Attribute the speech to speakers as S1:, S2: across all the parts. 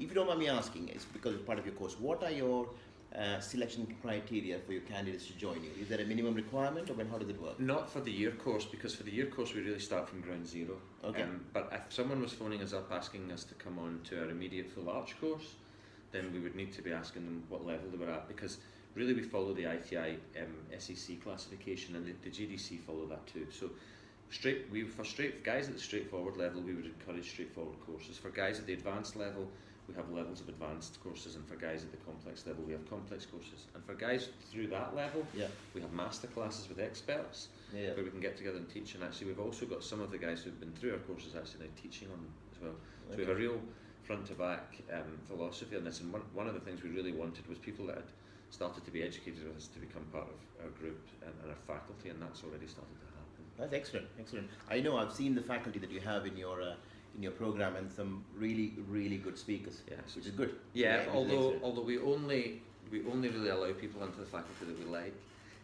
S1: if you don't mind me asking, it's because it's part of your course. What are your selection criteria for your candidates to join you? Is there a minimum requirement, or how does it work?
S2: Not for the year course, because for the year course we really start from ground zero.
S1: Okay.
S2: But if someone was phoning us up asking us to come on to our immediate full arch course, then we would need to be asking them what level they were at, because really we follow the ITI SEC classification, and the GDC follow that too. So for guys at the straightforward level, we would encourage straightforward courses. For guys at the advanced level, we have levels of advanced courses, and for guys at the complex level, we have complex courses. And for guys through that level, we have master classes with experts where we can get together and teach. And actually, we've also got some of the guys who've been through our courses actually now teaching on them as well. So we have a real front to back philosophy on this. And one of the things we really wanted was people that had started to be educated with us to become part of our group and our faculty, and that's already started to happen.
S1: That's excellent, excellent. I know I've seen the faculty that you have in your program, and some really, really good speakers, which is good.
S2: Yeah, although we only really allow people into the faculty that we like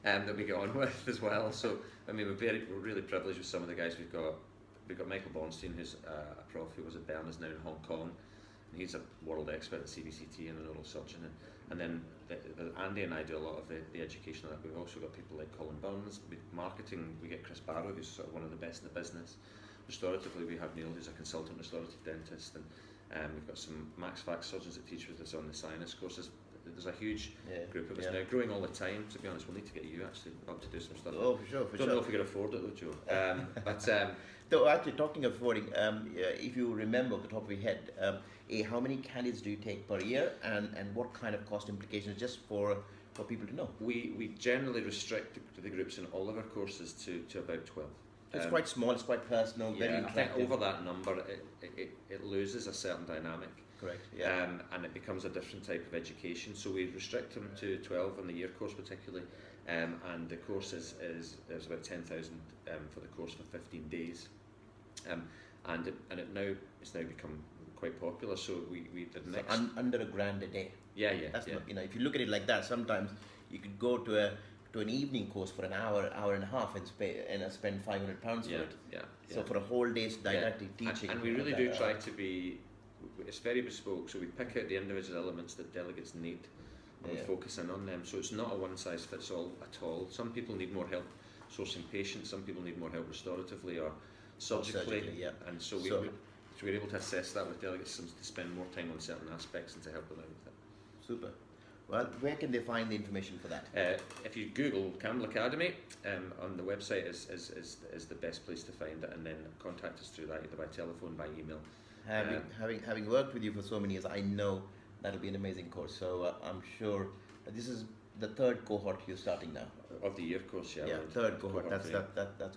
S2: and that we get on with as well. So I mean, we're really privileged with some of the guys we've got. We've got Michael Bonstein, who's a prof who was at Bern, is now in Hong Kong, and he's a world expert at CBCT and a neurosurgeon. And then Andy and I do a lot of the education of that. We've also got people like Colin Burns. Marketing, we get Chris Barrow, who's sort of one of the best in the business. Restoratively, we have Neil, who's a consultant restorative dentist, and we've got some Max Fax surgeons that teach with us on the sinus courses. There's a huge group of us now, growing all the time. To be honest, we'll need to get you actually up to do some stuff.
S1: Oh, for sure,
S2: Don't know if we can afford it though, Joe.
S1: So actually, talking of affording, if you remember off the top of your head, how many candidates do you take per year, and what kind of cost implications, just for people to know?
S2: We generally restrict the groups in all of our courses to about 12.
S1: It's quite small, it's quite personal, very interactive.
S2: I think over that number, it loses a certain dynamic.
S1: Correct.
S2: And it becomes a different type of education. So we restrict them to 12 on the year course particularly, and the course is about 10,000 for the course for 15 days, and it's now become quite popular. So we the next
S1: under $1,000 a day. That's not, if you look at it like that, sometimes you could go to an evening course for an hour and a half and spend £500 for it. So for a whole day's didactic teaching.
S2: And we really do try to be. It's very bespoke, so we pick out the individual elements that delegates need, and we focus in on them. So it's not a one-size-fits-all at all. Some people need more help sourcing patients, some people need more help restoratively or surgically, and so we're able to assess that with delegates to spend more time on certain aspects and to help them out with it.
S1: Super. Well, where can they find the information for that?
S2: If you Google Campbell Academy, on the website is the best place to find it, and then contact us through that, either by telephone, by email.
S1: Having worked with you for so many years, I know that'll be an amazing course. So I'm sure this is the third cohort you're starting now.
S2: Of the year course,
S1: third cohort. That's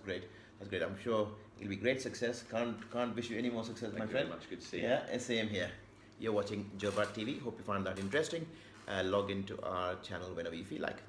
S1: great. That's great. I'm sure it'll be great success. Can't wish you any more success, my friend.
S2: Thank you very much. Good to see you.
S1: Yeah, same here. You're watching Joe Bart TV. Hope you found that interesting. Log into our channel whenever you feel like.